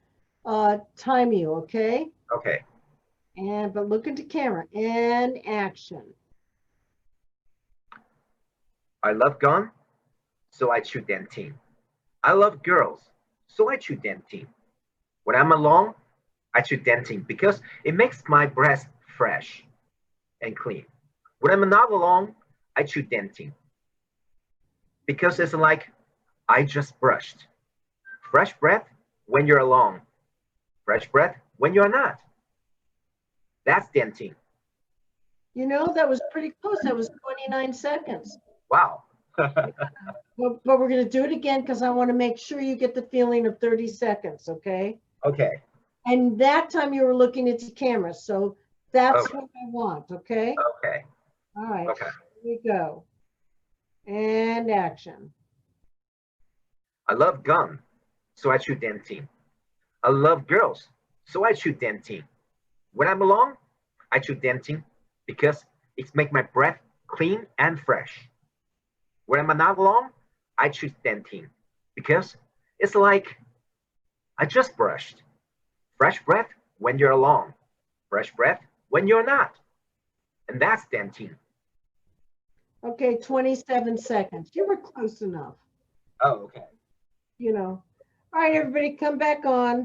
time you, okay? Okay. But look into camera and action. I love gum, so I choose Dentyne. I love girls, so I choose Dentyne. When I'm alone, I choose Dentyne because it makes my breath fresh and clean. When I'm not alone, I choose Dentyne because it's like I just brushed. Fresh breath when you're alone. Fresh breath when you're not. That's Dentyne. That was pretty close. That was 29 seconds. Wow. But we're going to do it again because I want to make sure you get the feeling of 30 seconds, okay? Okay. And that time you were looking at the camera, so that's Okay. what I want, okay? Okay. All right, Okay. here we go. And action. I love gum, so I choose Dentyne. I love girls, so I choose Dentyne. When I'm alone, I choose Dentyne because it makes my breath clean and fresh. When I'm not alone, I choose Dentyne because it's like I just brushed. Fresh breath when you're alone. Fresh breath when you're not. And that's Dentyne. Okay, 27 seconds. You were close enough. Oh, okay. All right, everybody come back on.